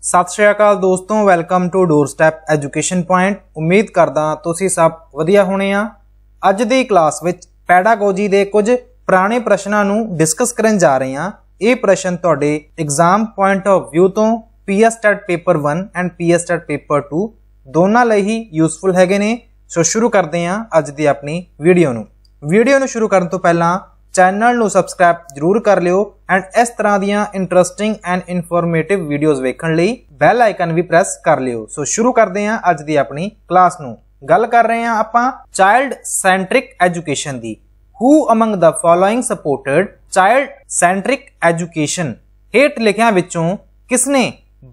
सत श्री अकाल दोस्तों, welcome to doorstep education point. उम्मीद करदा तुसीं सब वधिया होने आ। अज दी क्लास विच पैडागोजी दे कुछ पुराने प्रश्नां नूं डिस्कस करन जा रहे हां। ये प्रश्न तुहाडे एग्जाम पॉइंट ऑफ व्यू तो पीएसटेट पेपर 1 एंड पीएसटेट पेपर 2 दोनों लई ही यूजफुल हैगे ने। सो शुरू करते हैं अज दी अपनी वीडियो नूं शुरू करन तो पहला चैनल नूं सबसक्राइब जरूर कर लियो एंड इस तरह दियां इंटरस्टिंग एंड इनफॉर्मेटिव वीडियोस वेखण लई बैल आइकन भी प्रेस कर लियो। सो शुरू करते हैं अज दी अपनी क्लास नूं। गल कर रहे हैं आपां child centric education the. Who among the following supported child centric education? हेठ लिखियां विचों किसने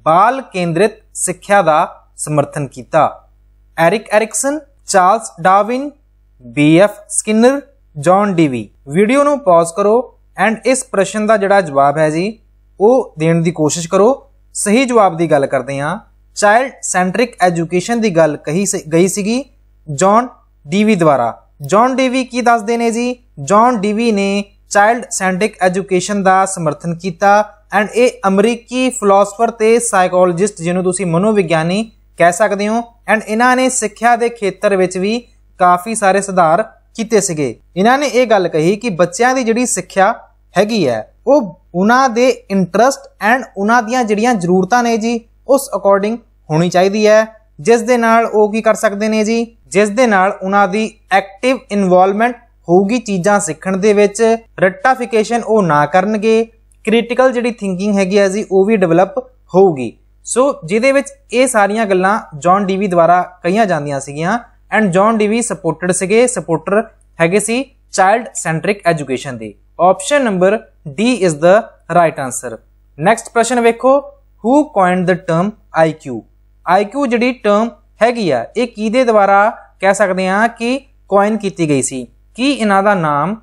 बाल केंद्रित सिक्ख्या दा समर्थन किया? Erik Erikson, Charles Darwin, BF Skinner, John Dewey. Video नूं पॉज करो एंड इस प्रश्न का जिहड़ा जवाब है जी वो देने की कोशिश करो। सही जवाब की गल करते हैं चाइल्ड सेंट्रिक एजुकेशन की गल कही गई सीगी जॉन डीवी द्वारा। जॉन डीवी की दसदे ने जी? जॉन डीवी ने चाइल्ड सेंट्रिक एजुकेशन का समर्थन किया एंड ये अमरीकी फिलोसफर ते साइकोलॉजिस्ट जिन्होंने तुसी मनोविग्यानी कह सकते हो एंड इन्हां ने सिक्ख्या के खेत्र विच भी काफ़ी सारे सुधार कीते सीगे। इन्हां ने यह गल कही कि बच्चों की जिहड़ी सिक्ख्या हैगी है वो उन्हां दे इंटरस्ट एंड उन्हां दियां जिहड़ियां जरूरतां ने जी उस अकॉर्डिंग होनी चाहिदी है, जिस दे नाल वो की कर सकते हैं जी, जिस दे नाल उन्हां दी एक्टिव इनवॉल्वमेंट होगी चीज़ां सीखण दे विच, रट्टाफिकेशन वो ना करनगे, क्रिटिकल जिहड़ी थिंकिंग हैगी है जी वो भी डिवेलप होगी। सो जिहदे विच ये सारियां गल्लां जॉन डीवी द्वारा कहीआं जांदियां सीगियां एंड जॉन डीवी सपोर्टर हैगे सी चाइल्ड सेंट्रिक एजुकेशन दी। Option number D is the right answer. Next प्रश्न वेखो, who coined the term IQ? IQ जिहड़ी टर्म हैगी आ ये किहदे द्वारा कह सकते हैं कि कॉइन की गई सी? कि इन्हां दा नाम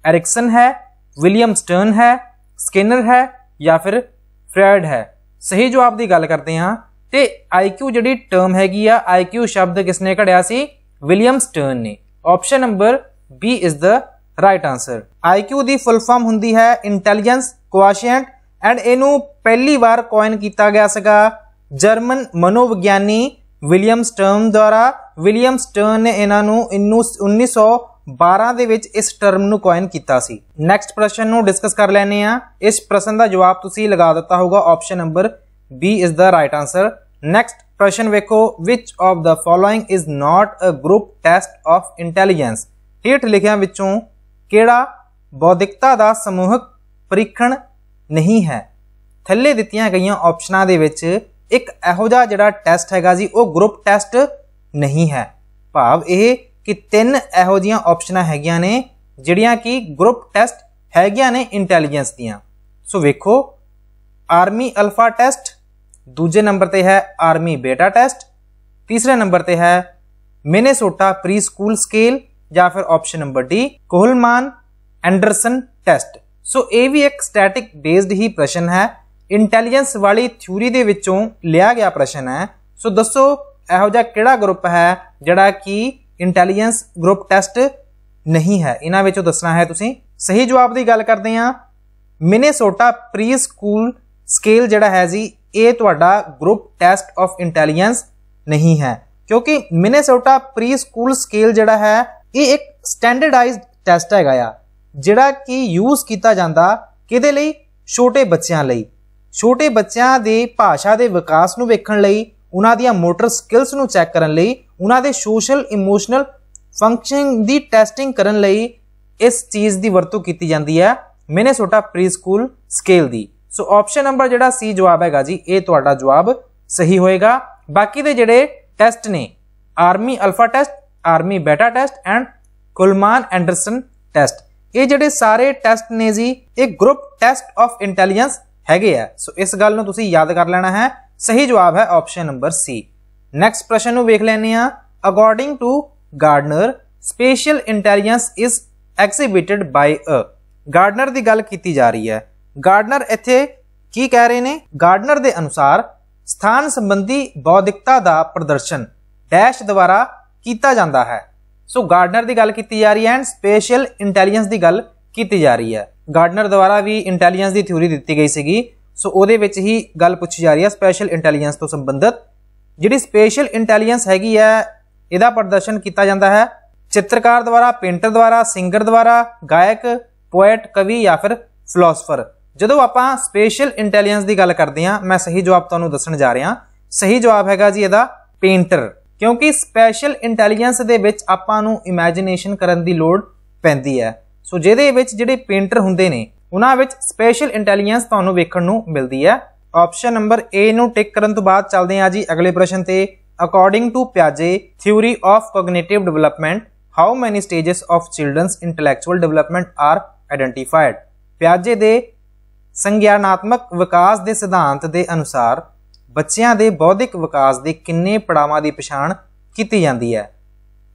एरिक्सन है, विलियम स्टर्न है, स्किनर है या फिर फ्रायड है? सही जवाब की गल करते हैं ते IQ जिहड़ी टर्म हैगी आ IQ शब्द किसने कढ़िया सी? विलियम स्टर्न ने। Option number B is the right answer. IQ दी फुल फॉर्म हुंदी है इंटैलीजेंस क्वाशिएंट एंड इनू पहली बार कॉइन किया गया सगा जर्मन मनोविग्यानी विलियम स्टर्न द्वारा। विलियम स्टर्न ने इन्हां नू 1912 दे विच इस टर्म नू कॉइन किया सी। नैक्सट प्रश्न नू डिस्कस कर लैने आ। इस प्रश्न का जवाब तुसी लगा दिता होगा, option number B is the right answer. Next प्रश्न वेखो, which of the following is not a group test of intelligence? हेठ लिखियां विचों किहड़ा बौद्धिकता दा समूहक परीक्षण नहीं है? थल्ले दित्तियां गईयां ऑप्शनां दे विच एक इहो जिहा जिहड़ा टैसट हैगा जी वो ग्रुप टैसट नहीं है। भाव यह कि 3 इहो जिहियां ऑप्शनां हैगियां ने जिहड़ियां कि ग्रुप टैसट हैगियां ने इंटैलीजेंस दियां। सो वेखो, आर्मी अल्फा टैसट, दूजे नंबर ते है आर्मी बेटा टैसट, तीसरे नंबर ते है मिनेसोटा प्री स्कूल स्केल या फिर option number D Kuhlmann Anderson test. So ये भी एक स्टैटिक बेस्ड ही प्रश्न है, इंटैलीजेंस वाली थ्योरी दे विचों लिया गया प्रश्न है। सो दसो इहो जिहा किहड़ा ग्रुप है जिहड़ा कि इंटैलीजेंस ग्रुप टैसट नहीं है? इन्हां विचों दसना है तुसीं। सही जवाब की गल करते हैं मिनेसोटा प्री स्कूल स्केल जिहड़ा है जी ये तुहाडा ग्रुप टैसट ऑफ इंटैलीजेंस नहीं है, क्योंकि मिनेसोटा प्री स्कूल स्केल जिहड़ा है ये एक स्टैंडर्डाइज्ड टैसट हैगा आ जिहड़ा कि यूज किया जाता किहदे लई? छोटे बच्चों लई। छोटे बच्चों दे भाषा के विकास नूं वेखण लई, उन्हां दियां मोटर स्किल्स नूं चैक करन लई, उन्हां दे सोशल इमोशनल फंक्शनिंग दी टेस्टिंग करन लई इस चीज़ की वरतों की जाती है मिनेसोटा प्री स्कूल स्केल दी। सो ऑप्शन नंबर जिहड़ा सी जवाब हैगा जी ये तुहाडा जवाब सही होएगा। बाकी दे जिहड़े टेस्ट ने आर्मी अल्फा टेस्ट, आर्मी बेटा टेस्ट एंड कोहलमान एंडरसन टेस्ट, ये जिहड़े सारे टेस्ट ने जी एक ग्रुप टेस्ट ऑफ इंटैलीजेंस हैगे आ। सो इस गल नूं तुसीं याद कर लेना है। सही जवाब है ऑप्शन नंबर सी। नैक्सट प्रश्न नूं वेख लैने आ। According to Gardner special intelligence is exhibited by a. Gardner की गल की जा रही है। गार्डनर इत्थे की कह रहे ने? गार्डनर के अनुसार स्थान संबंधी बौद्धिकता का प्रदर्शन डैश द्वारा किया जाता है। सो गार्डनर की गल की जा रही है एंड स्पेशल इंटैलीजेंस की गल की जा रही है। गार्डनर द्वारा भी इंटैलीजेंस की थ्योरी दी गई सी। सो ਉਹਦੇ ਵਿੱਚ ਹੀ ਗੱਲ ਪੁੱਛੀ ਜਾ ਰਹੀ ਹੈ ਸਪੈਸ਼ਲ ਇੰਟੈਲੀਜੈਂਸ ਤੋਂ ਸੰਬੰਧਿਤ। ਜਿਹੜੀ ਸਪੈਸ਼ਲ ਇੰਟੈਲੀਜੈਂਸ ਹੈਗੀ ਹੈ ਇਹਦਾ ਪ੍ਰਦਰਸ਼ਨ ਕੀਤਾ ਜਾਂਦਾ ਹੈ चित्रकार द्वारा, पेंटर द्वारा, सिंगर द्वारा, गायक, पोएट, कवि या फिर फिलोसफर। ਜਦੋਂ ਆਪਾਂ ਸਪੈਸ਼ਲ ਇੰਟੈਲੀਜੈਂਸ ਦੀ ਗੱਲ ਕਰਦੇ ਹਾਂ मैं सही जवाब ਤੁਹਾਨੂੰ ਦੱਸਣ ਜਾ ਰਿਹਾ। सही जवाब ਹੈਗਾ ਜੀ ਇਹਦਾ पेंटर, क्योंकि ਸਪੈਸ਼ਲ ਇੰਟੈਲੀਜੈਂਸ ਦੇ ਵਿੱਚ ਆਪਾਂ ਨੂੰ ਇਮੇਜਿਨੇਸ਼ਨ ਕਰਨ ਦੀ ਲੋੜ ਪੈਂਦੀ ਹੈ। ਸੋ ਜਿਹਦੇ ਵਿੱਚ ਜਿਹੜੇ ਪੇਂਟਰ ਹੁੰਦੇ ਨੇ ਉਹਨਾਂ ਵਿੱਚ ਸਪੈਸ਼ਲ ਇੰਟੈਲੀਜੈਂਸ ਤੁਹਾਨੂੰ ਵੇਖਣ ਨੂੰ ਮਿਲਦੀ ਹੈ। ਆਪਸ਼ਨ ਨੰਬਰ ਏ ਨੂੰ ਟਿਕ ਕਰਨ ਤੋਂ ਬਾਅਦ ਚੱਲਦੇ ਹਾਂ ਜੀ ਅਗਲੇ ਪ੍ਰਸ਼ਨ ਤੇ। ਅਕੋਰਡਿੰਗ ਟੂ ਪਿਆਜੇ theory of cognitive development how many stages of children's intellectual development are identified? ਪਿਆਜੇ ਦੇ ਸੰਗਿਆਨਾਤਮਕ ਵਿਕਾਸ ਦੇ ਸਿਧਾਂਤ ਦੇ ਅਨੁਸਾਰ ਬੱਚਿਆਂ ਦੇ ਬੌਧਿਕ ਵਿਕਾਸ ਦੇ ਕਿੰਨੇ ਪੜਾਵਾਂ ਦੀ ਪਛਾਣ ਕੀਤੀ ਜਾਂਦੀ ਹੈ?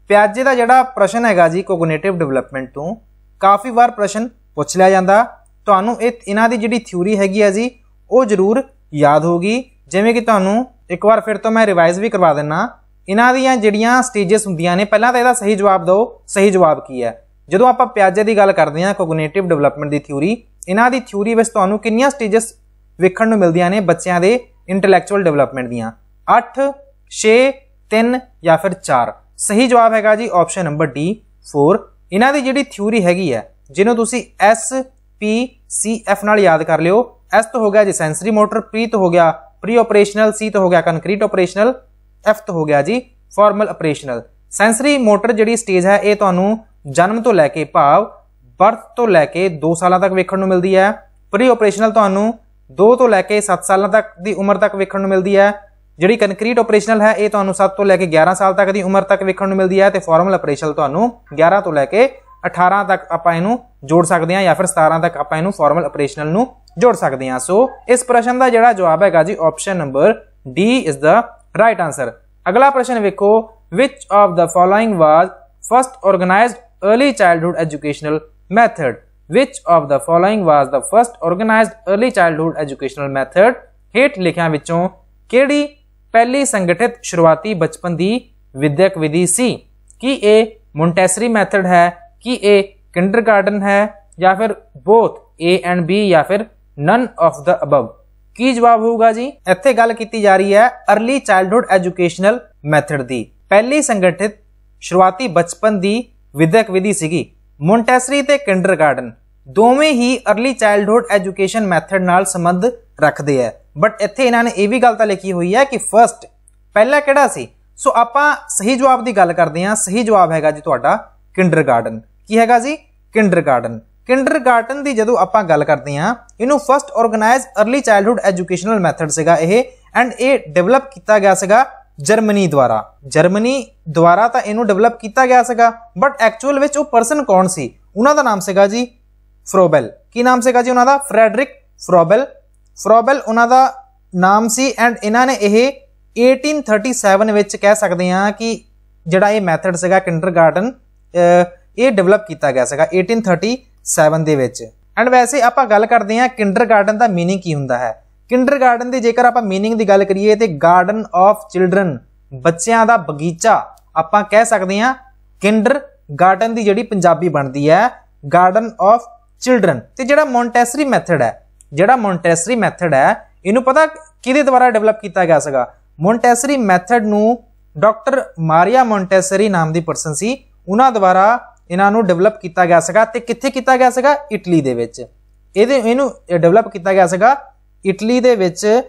ਪਿਆਜੇ ਦਾ ਜਿਹੜਾ ਪ੍ਰਸ਼ਨ ਹੈਗਾ ਜੀ ਕੋਗਨੀਟਿਵ ਡਿਵੈਲਪਮੈਂਟ ਤੋਂ ਕਾਫੀ ਵਾਰ ਪ੍ਰਸ਼ਨ ਪੁੱਛ ਲਿਆ ਜਾਂਦਾ। ਤੁਹਾਨੂੰ ਇਹਨਾਂ ਦੀ ਜਿਹੜੀ ਥਿਊਰੀ ਹੈਗੀ ਹੈ ਜੀ ਉਹ ਜ਼ਰੂਰ ਯਾਦ ਹੋਗੀ। ਜਿਵੇਂ ਕਿ ਤੁਹਾਨੂੰ ਇੱਕ ਵਾਰ ਫਿਰ ਤੋਂ ਮੈਂ ਰਿਵਾਈਜ਼ ਵੀ ਕਰਵਾ ਦਿੰਨਾ। ਇਹਨਾਂ ਦੀਆਂ ਜਿਹੜੀਆਂ ਸਟੇजेस ਹੁੰਦੀਆਂ ਨੇ, ਪਹਿਲਾਂ ਤਾਂ ਇਹਦਾ ਸਹੀ ਜਵਾਬ ਦਿਓ। ਸਹੀ ਜਵਾਬ ਕੀ ਹੈ? ਜਦੋਂ ਆਪਾਂ ਪਿਆਜੇ ਦੀ ਗੱਲ ਕਰਦੇ ਹਾਂ ਕੋਗਨੀਟਿਵ ਡਿਵੈਲਪਮੈਂਟ ਦੀ ਥਿਊਰੀ, ਇਹਨਾਂ ਦੀ ਥਿਊਰੀ ਵਿੱਚ ਤੁਹਾਨੂੰ ਕਿੰਨੀਆਂ ਸਟੇजेस ਵੇਖਣ ਨੂੰ ਮਿਲਦੀਆਂ ਨੇ ਬੱਚਿਆਂ ਦੇ ਇੰਟੈਲੈਕਚੁਅਲ ਡਿਵੈਲਪਮੈਂਟ ਦੀਆਂ? 8, 6, 3 ਜਾਂ ਫਿਰ 4। ਸਹੀ ਜਵਾਬ ਹੈਗਾ ਜੀ ਆਪਸ਼ਨ ਨੰਬਰ ਡੀ 4। ਇਹਨਾਂ ਦੀ ਜਿਹੜੀ ਥਿਊਰੀ ਹੈਗੀ ਹੈ ਜਿਹਨੂੰ ਤੁਸੀਂ SPCF ਨਾਲ ਯਾਦ ਕਰ ਲਿਓ। ਐਸ ਤੋਂ ਹੋ ਗਿਆ ਜੀ ਸੈਂਸਰੀ ਮੋਟਰ, ਪੀ ਤੋਂ ਹੋ ਗਿਆ ਪ੍ਰੀ ਆਪਰੇਸ਼ਨਲ, ਸੀ ਤੋਂ ਹੋ ਗਿਆ ਕੰਕਰੀਟ ਆਪਰੇਸ਼ਨਲ, ਐਫ ਤੋਂ ਹੋ ਗਿਆ ਜੀ ਫਾਰਮਲ ਆਪਰੇਸ਼ਨਲ। ਸੈਂਸਰੀ ਮੋਟਰ ਜਿਹੜੀ ਸਟੇਜ ਹੈ ਇਹ ਤੁਹਾਨੂੰ ਜਨਮ ਤੋਂ ਲੈ ਕੇ ਭਾਵ ਬਰਥ ਤੋਂ ਲੈ ਕੇ 2 ਸਾਲਾਂ ਤੱਕ ਵੇਖਣ ਨੂੰ ਮਿਲਦੀ ਹੈ। ਪ੍ਰੀ ਆਪਰੇਸ਼ਨਲ ਤੁਹਾਨੂੰ 2 ਤੋਂ ਲੈ ਕੇ 7 ਸਾਲਾਂ ਤੱਕ ਦੀ ਉਮਰ ਤੱਕ ਵੇਖਣ ਨੂੰ ਮਿਲਦੀ ਹੈ। ਜਿਹੜੀ ਕੰਕਰੀਟ ਆਪਰੇਸ਼ਨਲ ਹੈ ਇਹ ਤੁਹਾਨੂੰ 7 ਤੋਂ ਲੈ ਕੇ 11 ਸਾਲ ਤੱਕ ਦੀ ਉਮਰ ਤੱਕ ਵੇਖਣ ਨੂੰ ਮਿਲਦੀ ਹੈ ਤੇ ਫਾਰਮਲ ਆਪਰੇਸ਼ਨਲ ਤੁਹਾਨੂੰ 11 ਤੋਂ ਲੈ ਕੇ 18 ਤੱਕ ਆਪਾਂ ਇਹਨੂੰ ਜੋੜ ਸਕਦੇ ਹਾਂ ਜਾਂ ਫਿਰ 17 ਤੱਕ ਆਪਾਂ ਇਹਨੂੰ ਫਾਰਮਲ ਆਪਰੇਸ਼ਨਲ ਨੂੰ ਜੋੜ ਸਕਦੇ ਹਾਂ। ਸੋ ਇਸ ਪ੍ਰਸ਼ਨ ਦਾ ਜਿਹੜਾ ਜਵਾਬ ਹੈਗਾ ਜੀ option number D is the right answer. अगला प्रश्न वेखो, which of the following was first organized early childhood educational method? Which of the following was the first organized early childhood educational method? हेठ लिखियां विचों किहड़ी पहली संगठित शुरुआती बचपन दी विद्यक विधि सी? कि ए मोंटेसरी मैथड है, कि ए किंडरगार्टन है या फिर बोथ ए एंड बी या फिर नन ऑफ द अबव? ਕੀ ਜਵਾਬ ਹੋਊਗਾ ਜੀ? ਇੱਥੇ ਗੱਲ ਕੀਤੀ ਜਾ ਰਹੀ ਹੈ अर्ਲੀ ਚਾਈਲਡਹੁੱਡ ਐਜੂਕੇਸ਼ਨਲ ਮੈਥਡ ਦੀ। ਪਹਿਲੀ ਸੰਗਠਿਤ ਸ਼ੁਰੂਆਤੀ ਬਚਪਨ ਦੀ ਵਿਦਿਅਕ ਵਿਧੀ ਸੀਗੀ ਮੌਂਟੈਸਰੀ ਤੇ ਕਿੰਡਰਗਾਰਟਨ। ਦੋਵੇਂ ਹੀ अर्ਲੀ ਚਾਈਲਡਹੁੱਡ ਐਜੂਕੇਸ਼ਨ ਮੈਥਡ ਨਾਲ ਸੰਬੰਧ ਰੱਖਦੇ ਆ। ਬਟ ਇੱਥੇ ਇਹਨਾਂ ਨੇ ਇਹ ਵੀ ਗੱਲ ਤਾਂ ਲਿਖੀ ਹੋਈ ਹੈ ਕਿ ਫਰਸਟ ਪਹਿਲਾ ਕਿਹੜਾ ਸੀ। ਸੋ ਆਪਾਂ ਸਹੀ ਜਵਾਬ ਦੀ ਗੱਲ ਕਰਦੇ ਹਾਂ। ਸਹੀ ਜਵਾਬ ਹੈਗਾ ਜੀ ਤੁਹਾਡਾ ਕਿੰਡਰਗਾਰਟਨ। ਕੀ ਹੈਗਾ ਜੀ? ਕਿੰਡਰਗਾਰਟਨ। किंडरगार्टन की जो आप गल करते हैं इनू first organise early childhood educational method से एंड ये डिवेलप किया गया सगा जर्मनी द्वारा। जर्मनी द्वारा तो इनू डिवेलप किया गया सगा बट एक्चुअल विच वो पर्सन कौन सी? उन्होंने नाम सेगा जी फ्रोबेल। की नाम सेगा जी उन्होंने? Friedrich Froebel. फ्रोबेल उन्होंने नाम सी एंड इन्होंने ये 1837 विच कह सकते हैं कि जिहड़ा ये मैथड सेगा किंडरगार्टन ये डिवेलप किया गया सगा 1837 ਦੇ ਵਿੱਚ। ਐਂਡ ਵੈਸੇ ਆਪਾਂ ਗੱਲ ਕਰਦੇ ਹਾਂ ਕਿੰਡਰਗਾਰਟਨ ਦਾ ਮੀਨਿੰਗ ਕੀ ਹੁੰਦਾ ਹੈ। ਕਿੰਡਰਗਾਰਟਨ ਦੀ ਜੇਕਰ ਆਪਾਂ ਮੀਨਿੰਗ ਦੀ ਗੱਲ ਕਰੀਏ ਤੇ ਗਾਰਡਨ ਆਫ ਚਿਲਡਰਨ, ਬੱਚਿਆਂ ਦਾ ਬਗੀਚਾ ਆਪਾਂ ਕਹਿ ਸਕਦੇ ਹਾਂ। ਕਿੰਡਰਗਾਰਟਨ ਦੀ ਜਿਹੜੀ ਪੰਜਾਬੀ ਬਣਦੀ ਹੈ ਗਾਰਡਨ ਆਫ ਚਿਲਡਰਨ। ਤੇ ਜਿਹੜਾ ਮੌਂਟੈਸਰੀ ਮੈਥਡ ਹੈ, ਇਹਨੂੰ ਪਤਾ ਕਿਹਦੇ ਦੁਆਰਾ ਡਿਵੈਲਪ ਕੀਤਾ ਗਿਆ ਸੀਗਾ? ਮੌਂਟੈਸਰੀ ਮੈਥਡ ਨੂੰ ਡਾਕਟਰ ਮਾਰੀਆ ਮੌਂਟੈਸਰੀ ਨਾਮ ਦੀ ਪਰਸਨ ਸੀ, ਉਹਨਾਂ ਦੁਆਰਾ ਇਹਨਾਂ ਨੂੰ ਡਿਵੈਲਪ ਕੀਤਾ ਗਿਆ ਸੀਗਾ। ਤੇ ਕਿੱਥੇ ਕੀਤਾ ਗਿਆ ਸੀਗਾ? ਇਟਲੀ ਦੇ ਵਿੱਚ। ਇਹਨੂੰ ਡਿਵੈਲਪ ਕੀਤਾ ਗਿਆ ਸੀਗਾ ਇਟਲੀ ਦੇ ਵਿੱਚ।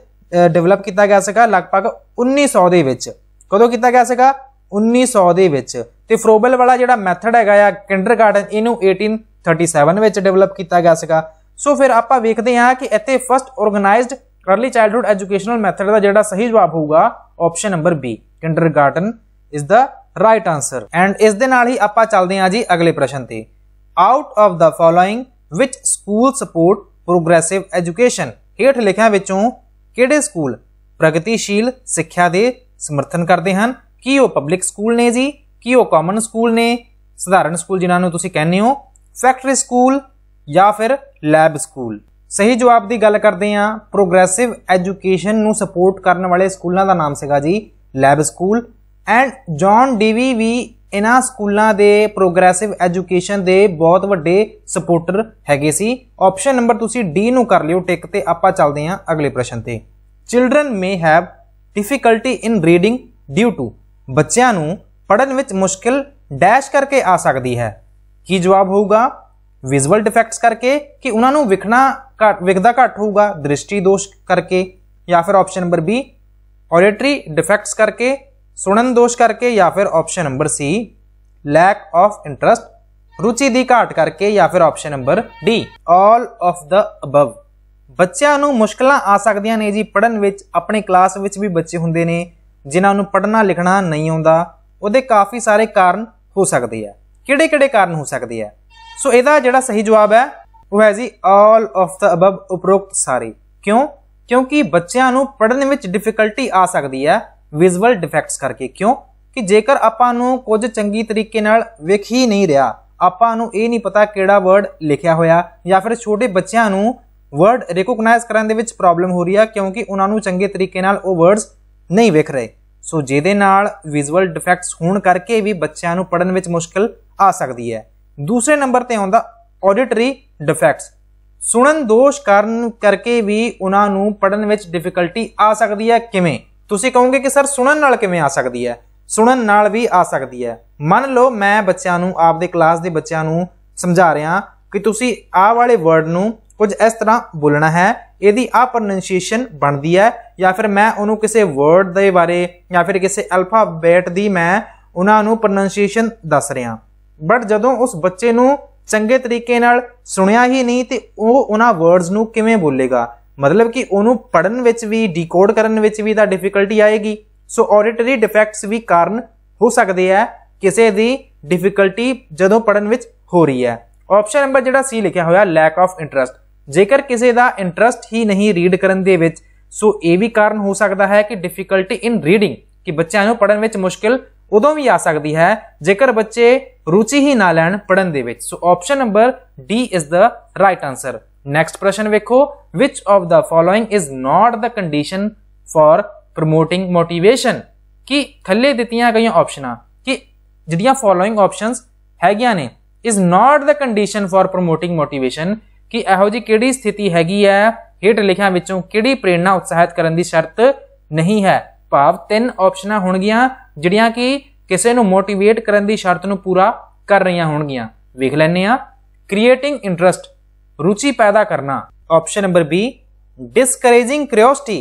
ਡਿਵੈਲਪ ਕੀਤਾ ਗਿਆ ਸੀਗਾ ਲਗਭਗ 1900 ਦੇ ਵਿੱਚ। ਕਦੋਂ ਕੀਤਾ ਗਿਆ ਸੀਗਾ? 1900 ਦੇ ਵਿੱਚ। ਤੇ ਫਰੋਬਲ ਵਾਲਾ ਜਿਹੜਾ ਮੈਥਡ ਹੈਗਾ ਆ ਕਿੰਡਰਗਾਰਟਨ, ਇਹਨੂੰ 1837 ਵਿੱਚ ਡਿਵੈਲਪ ਕੀਤਾ ਗਿਆ ਸੀਗਾ। ਸੋ ਫਿਰ ਆਪਾਂ ਵੇਖਦੇ ਹਾਂ ਕਿ ਇੱਥੇ first organized early childhood educational method ਦਾ ਜਿਹੜਾ ਸਹੀ ਜਵਾਬ ਹੋਊਗਾ option number B kindergarten is the right answer. And इस दे नाल ही आपां चलदे हां जी अगले प्रश्न ते। Out of the following which school support progressive education? हेठ लिखियां विचों किहड़े स्कूल प्रगतिशील सिक्ख्या दे समर्थन करते हैं? कि वो पब्लिक स्कूल ने जी, कि वो कॉमन स्कूल ने, सधारण स्कूल जिन्हां नूं तुसीं कहने हो, फैक्टरी स्कूल या फिर लैब स्कूल? सही जवाब की गल करते हैं प्रोग्रेसिव एजुकेशन नूं सपोर्ट करने वाले स्कूलों का नाम सीगा जी lab school. And John Dewey भी इन्हां स्कूलों के प्रोग्रैसिव एजुकेशन के बहुत वड्डे सपोर्टर हैगे सी। ऑप्शन नंबर तुसी डी नूं कर लियो टिक ते आपां चलदे हां अगले प्रश्न ते। Children may have difficulty in reading due to, बच्चों नूं पढ़न विच मुश्किल डैश करके आ सकती है। की जवाब होगा? विजुअल डिफेक्ट्स करके, कि उन्होंने विखदा घट होगा दृष्टि दोष करके, या फिर option number B auditory defects करके, सुनन दोष करके, या फिर option number C lack of interest रुचि दी घाट करके, या फिर option number D all of the above. बच्चों नूं मुश्किलां आ सकदियां ने जी पढ़न विच। अपनी क्लास विच भी बच्चे हुंदे ने जिन्हां नूं पढ़ना लिखना नहीं आउंदा, उहदे काफ़ी सारे कारण हो सकते हैं। किहड़े-किहड़े कारण हो सकते हैं? सो इहदा जिहड़ा सही जवाब है वह है जी ऑल ऑफ द अबव, उपरोक्त सारे। क्यों? क्योंकि बच्चों नूं पढ़न विच डिफिकल्टी आ सकती है विजुअल डिफेक्ट्स करके। क्यों कि जेकर आपां नूं कुछ चंगी तरीके नाल विख ही नहीं रहा, आपां नूं ये नहीं पता किहड़ा वर्ड लिखिया होया, या फिर छोटे बच्चों नूं वर्ड रिकोगनाइज करन दे विच प्रॉब्लम हो रही है क्योंकि उन्हां नूं चंगे तरीके नाल वो वर्ड्स नहीं विख रहे। सो जिहदे नाल विजुअल डिफेक्ट्स होण करके भी बच्चों नूं पढ़न विच मुश्किल आ सकती है। दूसरे नंबर ते आउंदा ऑडिटरी डिफेक्ट्स, सुनन दोष कारण करके भी उन्हां नूं पढ़न विच डिफिकल्टी आ सकती है। किवें? तुसीं कहोगे कि सर सुनन नाल किवें आ सकती है? सुनन नाल भी आ सकती है। मान लो मैं बच्चों नूं, आपदे क्लास दे बच्चों नूं समझा रहा कि तुसीं आ वाले वर्ड नूं कुछ इस तरह बोलना है, यदि आ प्रोनंसीएशन बनती है, या फिर मैं उन्होंने किसी वर्ड के बारे या फिर किसी अल्फाबेट की मैं उन्होंने प्रोनंसीएशन दस रहा, बट जदों उस बच्चे नूं चंगे तरीके नाल सुनिया ही नहीं तो वो उन्हां वर्ड्स नूं किवें बोलेगा? मतलब कि उन्होंने पढ़न विच भी डिकोड करन विच भी तां डिफिकल्टी आएगी। सो ऑडिटरी डिफेक्ट्स भी कारण हो सकते हैं किसी दी डिफिकल्टी जदों पढ़न विच हो रही है। ऑप्शन नंबर जिहड़ा सी लिखिया होया लैक ऑफ इंटरस्ट, जेकर किसी का इंटरस्ट ही नहीं रीड करन दे विच, सो ये भी कारण हो सकता है कि डिफिकल्टी इन रीडिंग, कि बच्चों को पढ़न विच मुश्किल उदों भी आ सकती है जेकर बच्चे रुचि ही ना लैन पढ़न दे विच। So option number D is the right answer. Next प्रश्न वेखो, which of the following is not the condition for promoting motivation, कि थल्ले दित्तियां गई ऑप्शनां कि जिहड़ियां फॉलोइंग ऑप्शंस हैगियां ने is not the condition for promoting motivation, कि इहो जी किहड़ी स्थिति हैगी है हेठ लिखियां विचों किहड़ी प्रेरणा उत्साहित करन दी शर्त नहीं है। भाव तीन ऑप्शनां होणगियां जिहड़ियां कि किसी नूं मोटिवेट करन दी शर्त नूं पूरा कर रहीआं होणगियां। वेख लैंदे आ। क्रिएटिंग इंटरस्ट, रुचि पैदा करना। Option number B discouraging curiosity,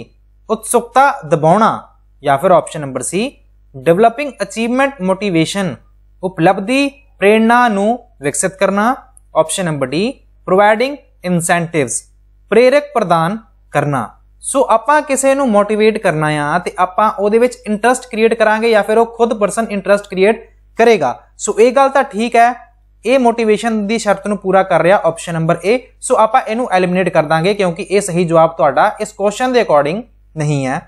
उत्सुकता दबाउणा, या फिर option number C developing achievement motivation, उपलब्धि प्रेरणा नूं विकसित करना। Option number D providing incentives, प्रेरक प्रदान करना। सो आपां किसी नूं मोटिवेट करना आ ते आपां उहदे विच इंटरस्ट क्रिएट करांगे या फिर वो खुद परसन इंटरस्ट क्रिएट करेगा। सो ये गल तां ठीक है, ये मोटिवेशन की शर्त नूं पूरा कर रहा ऑप्शन नंबर ए। सो आपां इहनूं एलिमिनेट कर दांगे क्योंकि ये सही जवाब तुहाडा इस क्वेश्चन के अकॉर्डिंग नहीं है।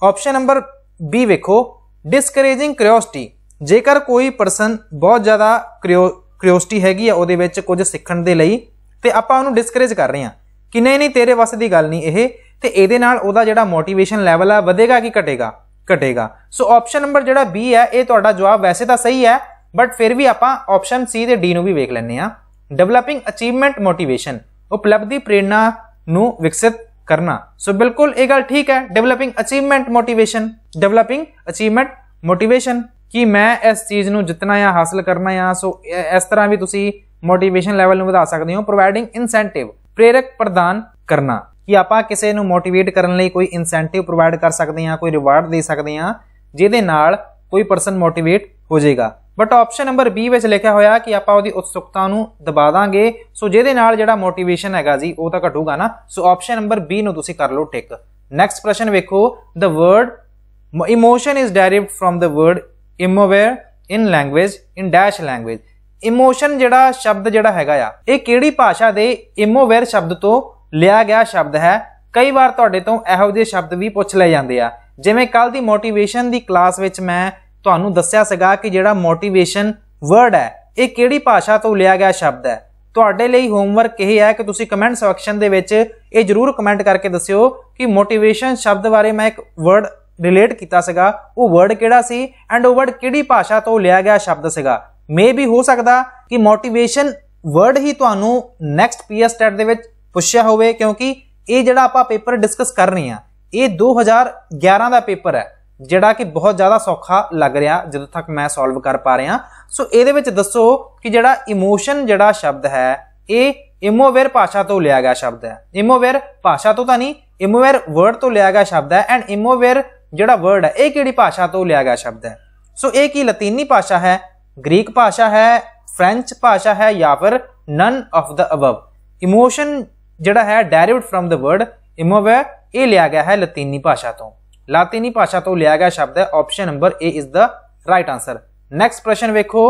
ऑप्शन नंबर बी वेखो डिस्करेजिंग क्यूरियोसिटी, जेकर कोई परसन बहुत ज़्यादा क्यूरियोसिटी हैगी है उहदे विच कुछ सीखण दे लई ते आपां उहनूं डिस्करेज कर रहे हैं कि नहीं तेरे वस की गल नहीं ये, ते इहदे नाल उहदा जिहड़ा मोटिवेशन लैवल है वधेगा कि घटेगा। सो ऑप्शन नंबर जिहड़ा बी है ये तुहाडा जवाब वैसे तो सही है, बट फिर भी आपां ऑप्शन सी ते डी नूं भी वेख लैंदे आ। डेवलपिंग अचीवमेंट मोटिवेशन, उपलब्धि प्रेरणा नूं विकसित करना। सो बिल्कुल ये गल ठीक है, developing achievement motivation, developing achievement motivation कि मैं इस चीज़ नूं जितना या हासिल करना या। सो इस तरह भी तुसी मोटिवेशन लैवल नूं वधा सकदे हो। प्रोवाइडिंग इंसेंटिव, प्रेरक प्रदान करना, कि आपां किसी नूं मोटिवेट करन लई कोई इंसेंटिव प्रोवाइड कर सकते हैं, कोई रिवार्ड दे सकते हैं जिहदे नाल कोई परसन मोटिवेट हो जाएगा। बट ऑप्शन नंबर बी विच लिखिया होया कि आपां उहदी उत्सुकता नूं दबा दांगे, सो जिहदे नाल जिहड़ा मोटिवेशन हैगा जी वो तां घटूगा ना। सो ऑप्शन नंबर बी नूं तुसीं कर लो टिक। नैक्सट प्रश्न वेखो, the word emotion is derived from the word emovere in language in dash language. Emotion जिहड़ा शब्द जिहड़ा हैगा आ ये किहड़ी भाषा दे इमोवेयर शब्द तो लिया गया शब्द है। कई बार तुहाडे तो इहो जिहे शब्द भी पुछ लए जांदे आ, जिवें कल दी मोटिवेशन दी क्लास विच मैं तुहानूं दस्सिया सीगा कि जिहड़ा मोटिवेशन वर्ड है ये किहड़ी भाषा तो लिया गया शब्द है। तुहाडे लई होमवर्क यह है कि तुसीं कमेंट सैक्शन दे विच ये जरूर कमेंट करके दस्सिओ कि मोटिवेशन शब्द बारे मैं एक वर्ड रिलेट किया सीगा वो वर्ड किहड़ा सी एंड वो वर्ड किहड़ी भाषा तो लिया गया शब्द सीगा। मे भी हो सकता कि मोटिवेशन वर्ड ही तुहानू नैक्सट PS टैट दे विच पुछया होवे, क्योंकि ये जिहड़ा आपां पेपर डिस्कस कर रहे हैं ये 2011 का पेपर है जिहड़ा कि बहुत ज़्यादा सौखा लग रहा जदों तक मैं सॉल्व कर पा रहा। सो इहदे विच दसो कि जिहड़ा इमोशन जिहड़ा शब्द है ये इमोवेयर भाषा तो लिया गया शब्द है। इमोवेयर भाषा तो नहीं, इमोवेयर वर्ड तो लिया गया शब्द है एंड इमोवेयर जिहड़ा वर्ड है ये किहड़ी भाषा तो लिया गया शब्द है। सो ये की लतीनी भाषा है, ग्रीक भाषा है, फ्रेंच भाषा है या फिर none of the above. Emotion जिहड़ा है derived from the word emovere ये लिया गया है लतीनी भाषा तो। लातीनी भाषा तो लिया गया शब्द है। Option number A is the right answer. Next प्रश्न वेखो,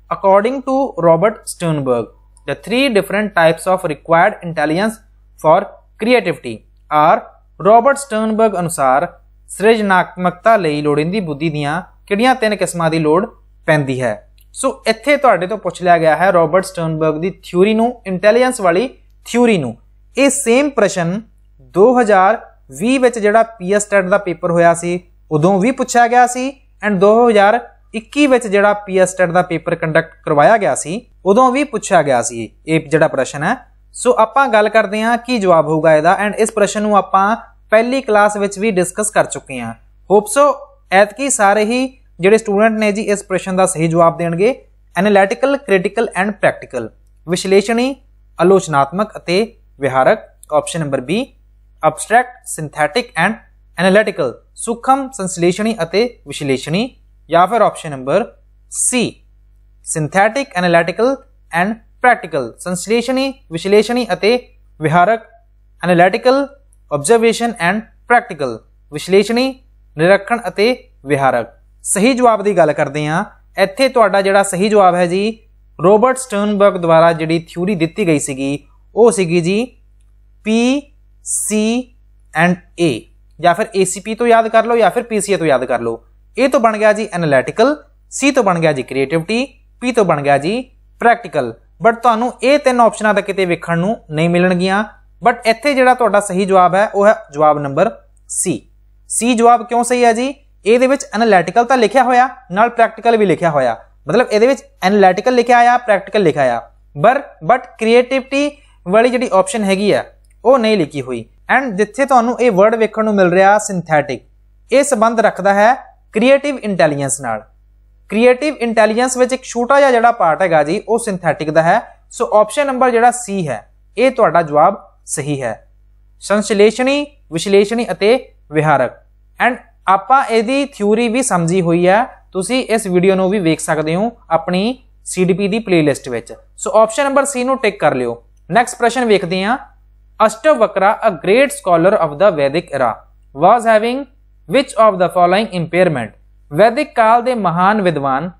according to Robert Sternberg the 3 different types of required intelligence for creativity are. Robert Sternberg अनुसार सृजनात्मकता लई लोड़ींदी बुद्धि दियां किहड़ियां 3 किस्मां दी लोड़ पैंदी है। सो इत्थे तुहाडे तो पुछ लिया गया है रॉबर्ट स्टर्नबर्ग दी थ्योरी नू, इंटैलीजेंस वाली थ्योरी नू। ये सेम प्रश्न 2020 विच जिहड़ा PS टैट दा पेपर होया सी उदों भी पूछा गया सी एंड 2021 विच जिहड़ा PS टैट दा पेपर कंडक्ट करवाया गया सी उदों भी पूछा गया सी ये जिहड़ा प्रश्न है। सो आपां गल करदे हां की जवाब होगा इहदा एंड इस प्रश्न नूं आपां पहली क्लास विच भी डिस्कस कर चुके हैं। होप सो ऐतकी सारे ही जिहड़े स्टूडेंट ने जी इस प्रश्न का सही जवाब देणगे। एनालिटिकल, क्रिटिकल एंड प्रैक्टिकल, विश्लेषणी, आलोचनात्मक अते विहारक। Option number B abstract, synthetic and analytical, सूक्ष्म, संश्लेषणी अते विश्लेषणी। या फिर option number C synthetic, analytical and practical, संश्लेषणी, विश्लेषणी अते विहारक, एनालिटिकल, ऑब्जर्वेशन एंड प्रैक्टिकल, विश्लेषणी, निरीक्षण अते विहारक। सही जवाब की गल करते हैं इत्थे तुहाडा जिहड़ा सही जवाब है जी रॉबर्ट स्टर्नबर्ग द्वारा जिहड़ी थ्योरी दी गई सीगी वो सीगी जी PCA या फिर ACP तो याद कर लो या फिर PCA तो याद कर लो। ए तो बन गया जी एनालिटिकल, C तो बन गया जी क्रिएटिविटी, P तो बन गया जी प्रैक्टिकल। बट तुहानू ये 3 ऑप्शनां तां किते वेखण नूं नहीं मिलणगियां। बट इत्थे जिहड़ा तुहाडा सही जवाब है वह है जवाब नंबर C जवाब क्यों सही है जी? ਇਹਦੇ ਵਿੱਚ एनालिटिकल ਤਾਂ लिखिया होया नाल प्रैक्टिकल भी लिखिया होया, मतलब ਇਹਦੇ ਵਿੱਚ एनालिटिकल लिखिया आया, प्रैक्टिकल लिखिया आया, बट क्रिएटिविटी वाली ਜਿਹੜੀ ऑप्शन हैगी है वो नहीं लिखी हुई। एंड जिथे तुहानू ये वर्ड वेखण नूं मिल रहा सिंथेटिक, ये संबंध रखता है क्रिएटिव इंटैलीजेंस नाल। क्रिएटिव इंटैलीजेंस विच एक छोटा जिहा जिहड़ा पार्ट हैगा जी वो सिंथेटिक दा है। सो ऑप्शन नंबर जिहड़ा C है ये तुहाडा जवाब सही है। संश्लेषणी, विश्लेषणी अते विहारक। एंड आपां इहदी थ्योरी भी समझी हुई है, तुसी इस वीडियो नूं भी वेख सकदे हो अपनी CDP दी प्लेलिस्ट विच। सो ऑप्शन नंबर C नूं टिक कर लियो। नैक्सट प्रश्न वेखदे हां, Ashtavakra a great scholar of the Vedic era was having which of the following impairment. वैदिक काल दे महान विद्वान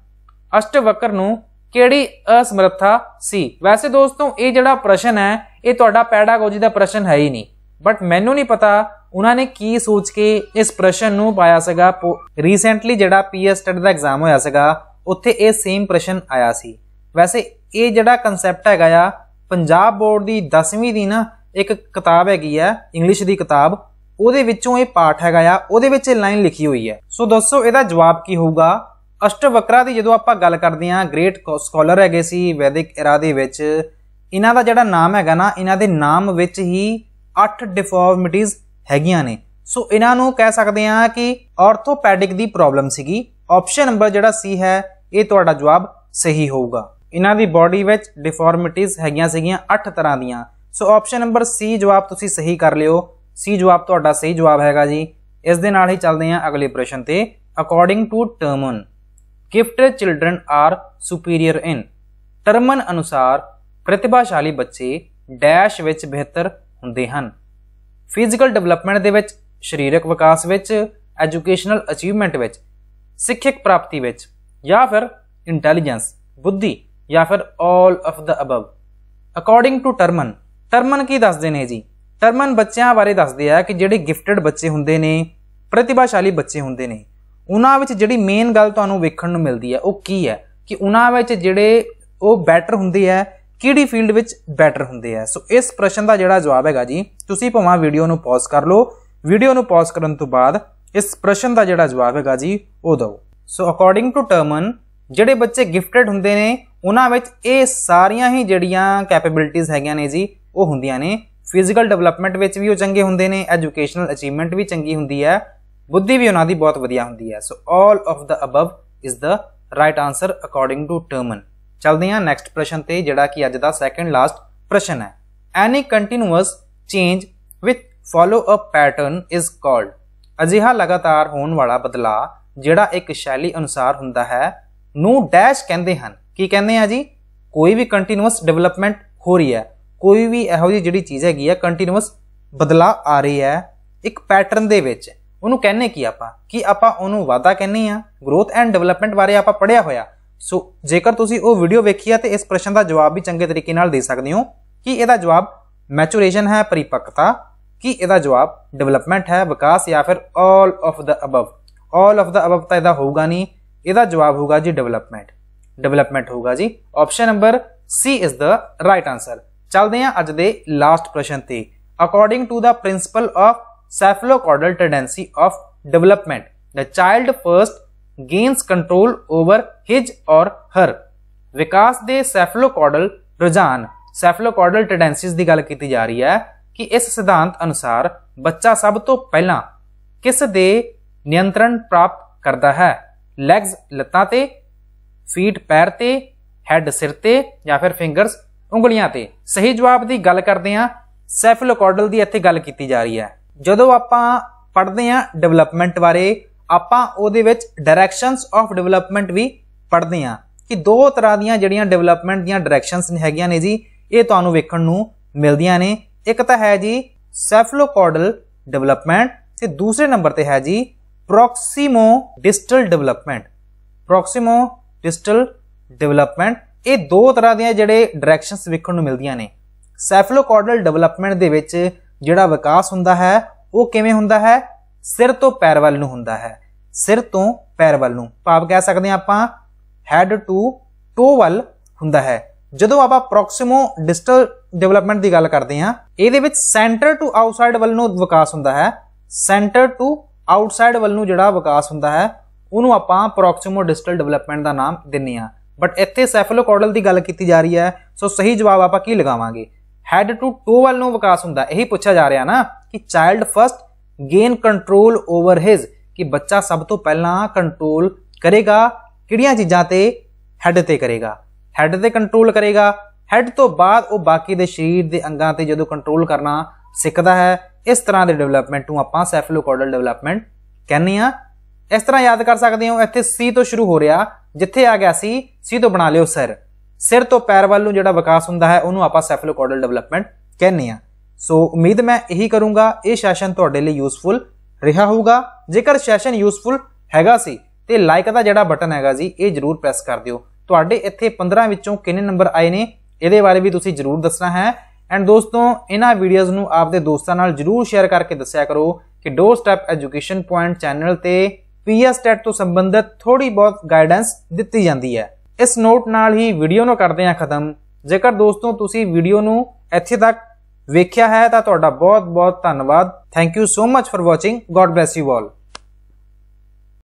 अष्टवक्र नूं किहड़ी असमर्थता सी। वैसे दोस्तों ये जिहड़ा प्रश्न है ये तुहाडा पैडागोजी दा प्रश्न है ही नहीं, बट मैनू नहीं पता उन्होंने की सोच के इस प्रश्न नूं पाया सीगा। रीसेंटली जिहड़ा PS टैट दा एग्जाम होया सीगा उत्थे ये सेम प्रश्न आया सी। वैसे ये जिहड़ा कंसैप्ट हैगा आ पंजाब बोर्ड दी 10वीं दी ना एक किताब हैगी है इंग्लिश दी किताब, ਉਹਦੇ ਵਿੱਚੋਂ ਇਹ ਪਾਠ ਹੈਗਾ ਆ, ਉਹਦੇ ਵਿੱਚ ਇਹ ਲਾਈਨ ਲਿਖੀ ਹੋਈ ਹੈ। ਸੋ ਦੋਸਤੋ ਇਹਦਾ ਜਵਾਬ ਕੀ ਹੋਊਗਾ? ਅਸ਼ਟਵਕਰਾ ਦੀ ਜਦੋਂ ਆਪਾਂ ਗੱਲ ਕਰਦੇ ਆਂ ਗ੍ਰੇਟ ਸਕਾਲਰ ਹੈਗੇ ਸੀ ਵੈਦਿਕ ਐਰਾ ਦੇ ਵਿੱਚ, ਇਹਨਾਂ ਦਾ ਜਿਹੜਾ ਨਾਮ ਹੈਗਾ ਨਾ ਇਹਨਾਂ ਦੇ ਨਾਮ ਵਿੱਚ ਹੀ 8 ਡਿਫਾਰਮਿਟੀਜ਼ ਹੈਗੀਆਂ ਨੇ। ਸੋ ਇਹਨਾਂ ਨੂੰ ਕਹਿ ਸਕਦੇ ਆਂ ਕਿ ਆਰਥੋਪੈਡਿਕ ਦੀ ਪ੍ਰੋਬਲਮ ਸੀਗੀ। ਆਪਸ਼ਨ ਨੰਬਰ ਜਿਹੜਾ C ਹੈ ਇਹ ਤੁਹਾਡਾ ਜਵਾਬ ਸਹੀ ਹੋਊਗਾ। ਇਹਨਾਂ ਦੀ ਬਾਡੀ ਵਿੱਚ ਡਿਫਾਰਮਿਟੀਜ਼ ਹੈਗੀਆਂ ਸੀਗੀਆਂ 8 ਤਰ੍ਹਾਂ ਦੀਆਂ। ਸੋ ਆਪਸ਼ਨ ਨੰਬਰ C ਜਵਾਬ ਤੁਸੀਂ ਸਹੀ ਕਰ ਲਿਓ। C ਜਵਾਬ ਤੁਹਾਡਾ ਸਹੀ ਜਵਾਬ ਹੈਗਾ ਜੀ। ਇਸ ਦੇ ਨਾਲ ਹੀ ਚੱਲਦੇ ਆਂ ਅਗਲੇ ਪ੍ਰਸ਼ਨ ਤੇ। According to Terman gifted children are superior in. Terman ਅਨੁਸਾਰ ਪ੍ਰਤਿਭਾਸ਼ਾਲੀ ਬੱਚੇ ਡੈਸ਼ ਵਿੱਚ ਬਿਹਤਰ ਹੁੰਦੇ ਹਨ। ਫਿਜ਼ੀਕਲ ਡਿਵੈਲਪਮੈਂਟ ਦੇ ਵਿੱਚ, ਸਰੀਰਕ ਵਿਕਾਸ ਵਿੱਚ, ਐਜੂਕੇਸ਼ਨਲ ਅਚੀਵਮੈਂਟ ਵਿੱਚ, ਸਿੱਖਿਅਕ ਪ੍ਰਾਪਤੀ ਵਿੱਚ, ਜਾਂ ਫਿਰ ਇੰਟੈਲੀਜੈਂਸ ਬੁੱਧੀ, ਜਾਂ ਫਿਰ all of the above. According to Terman, Terman ਕੀ ਦੱਸਦੇ ਨੇ ਜੀ? ਟਰਮਨ ਬੱਚਿਆਂ ਬਾਰੇ ਦੱਸਦੇ ਆ ਕਿ ਜਿਹੜੇ ਗਿਫਟਡ ਬੱਚੇ ਹੁੰਦੇ ਨੇ, ਪ੍ਰਤਿਭਾਸ਼ਾਲੀ ਬੱਚੇ ਹੁੰਦੇ ਨੇ, ਉਹਨਾਂ ਵਿੱਚ ਜਿਹੜੀ ਮੇਨ ਗੱਲ ਤੁਹਾਨੂੰ ਵੇਖਣ ਨੂੰ ਮਿਲਦੀ ਹੈ ਉਹ ਕੀ ਹੈ ਕਿ ਉਹਨਾਂ ਵਿੱਚ ਜਿਹੜੇ ਉਹ ਬੈਟਰ ਹੁੰਦੇ ਆ, ਕਿਹੜੀ ਫੀਲਡ ਵਿੱਚ ਬੈਟਰ ਹੁੰਦੇ ਆ। ਸੋ ਇਸ ਪ੍ਰਸ਼ਨ ਦਾ ਜਿਹੜਾ ਜਵਾਬ ਹੈਗਾ ਜੀ, ਤੁਸੀਂ ਭਾਵੇਂ ਵੀਡੀਓ ਨੂੰ ਪੌਜ਼ ਕਰ ਲਓ। ਵੀਡੀਓ ਨੂੰ ਪੌਜ਼ ਕਰਨ ਤੋਂ ਬਾਅਦ इस प्रश्न का जिहड़ा जवाब हैगा जी वो दो। सो अकॉर्डिंग टू टर्मन जिहड़े बच्चे गिफ्टेड हुंदे ने उन्हां विच ये सारियां ही जिहड़ियां कैपेबिलिटीज़ हैगियां ने जी वो हुंदियां ने। फिजिकल डेवलपमेंट विच भी वो चंगे हुंदे ने, एजुकेशनल अचीवमेंट भी चंगी हुंदी है, बुद्धि भी उन्हां दी बहुत वधिया हुंदी है। So all of the above is the right answer according to Terman. चलते हैं नैक्सट प्रश्न ते जिहड़ा कि अज दा सैकेंड लास्ट प्रश्न है। Any continuous change which follow a pattern is called. अजिहा लगातार होने वाला बदलाव जिहड़ा एक शैली अनुसार हुंदा है नू डैश कहंदे हन। की कहंदे हैं जी? कोई भी कंटीन्यूअस डेवलपमेंट हो रही है, कोई भी इहो जी जिहड़ी चीज़ हैगी है कंटीन्यूअस बदलाव आ रही है एक पैटर्न दे विच, उहनूं कहने की आपां उहनूं वाधा कहने आ। ग्रोथ एंड डेवलपमेंट बारे आपां पढ़िया होया। सो जेकर तुसीं वो वीडियो वेखी है तो इस प्रश्न का जवाब भी चंगे तरीके नाल दे सकदे हो कि इहदा जवाब मैचुरेशन है, परिपक्वता, कि इहदा जवाब डेवलपमेंट है, विकास, या फिर all of the above. All of the above तो इहदा होगा नहीं, इहदा जवाब होगा जी डेवलपमेंट। डेवलपमेंट होगा जी। Option number C is the right answer. चलते हैं अज दे लास्ट प्रश्न ते। According to the principle of cephalocaudal tendency of development the child first gains control over his or her. विकास दे सेफलोकॉर्डल रुझान सेफलोकॉर्डल टेंडेंसीज की गल की जा रही है कि इस सिद्धांत अनुसार बच्चा सब तो पहला किस दे नियंत्रण प्राप्त करता है? लैग्स लत्तां ते, फीट पैर ते, हैड सिर ते, या फिर फिंगर्स उंगलियां ते। सही जवाब की गल करते हैं सेफलोकॉर्डल की इत्थे गल की जा रही है। जदों आपां पढ़ते हैं डेवलपमेंट बारे आपां उहदे विच डायरैक्शनस ऑफ डेवलपमेंट भी पढ़ते हैं कि दो तरह दीयां जिहड़ियां डेवलपमेंट दीयां डायरैक्शनस हैगियां ने जी ये तुहानूं वेखण नूं मिलदियां ने। एक तो है जी सेफलोकॉर्डल डेवलपमेंट ते दूसरे नंबर ते है जी proximodistal development. Proximodistal development ये दो तरह दीयां जिहड़े डायरैक्शनस वेखण नूं मिलदियां ने। सेफलोकॉर्डल डेवलपमेंट दे विच जिहड़ा विकास हुंदा है वो किवें हुंदा है? सिर तो पैर वल नूं हुंदा है। सिर तो पैर वल नूं भाव कह सकते हैं आपां हैड टू टो वल हुंदा है। जदों आपां प्रॉक्सिमो डिस्टल डेवलपमेंट की गल करते हैं इहदे विच सेंटर टू आउटसाइड वल नूं विकास हुंदा है। सेंटर टू आउटसाइड वल नूं जिहड़ा विकास हुंदा है उहनूं आपां प्रॉक्सिमो डिस्टल डेवलपमेंट का नाम दिंदे हां। बट इत्थे सेफलोकॉर्डल की गल की जा रही है। सो सही जवाब आपां की लगावांगे? हैड टू टो वल नूं विकास हुंदा। यही पूछा जा रहा ना कि child first gain control over his, कि बच्चा सब तो पहला कंट्रोल करेगा किहड़ियां चीज़ां ते? हैड ते करेगा। हैड ते कंट्रोल करेगा। हैड तो बाद वो बाकी दे शरीर के अंगां ते जदों कंट्रोल करना सिखदा है। इस तरह के डेवलपमेंट नूं आपां सेफलोकॉर्डल डेवलपमेंट कहने आ। इस तरह याद कर सकते हो इत्थे सी तो शुरू हो रहा, जिथे आ गया सी तो बना लियो सिर। सिर तो पैर वाल नूं जिहड़ा विकास हुंदा है उहनूं आपां सेफलोकॉर्डल डेवलपमेंट कहने आ। सो उम्मीद मैं यही करूंगा ये सैशन तुहाडे लई यूजफुल रहा होगा। जेकर सैशन यूजफुल हैगा सी ते लाइक का जिहड़ा बटन हैगा जी ये जरूर प्रेस कर दिओ। तुहाडे इत्थे 15 विचों किन्ने नंबर आए ने इहदे बारे भी तुसीं जरूर दसना है। एंड दोस्तों इन्हां वीडियोज़ नूं आपदे दोस्तां नाल जरूर शेयर करके दस्सिया करो कि door step education point channel ते पीएस टैट तो संबंधित थोड़ी बहुत गाइडेंस दित्ती जाती है। इस नोट नाल ही वीडियो नूं करते हैं खत्म। जेकर दोस्तों तुसीं वीडियो नूं इत्थे तक वेख्या है तो तुहाडा बहुत बहुत धन्नवाद। Thank you so much for watching. God bless you all.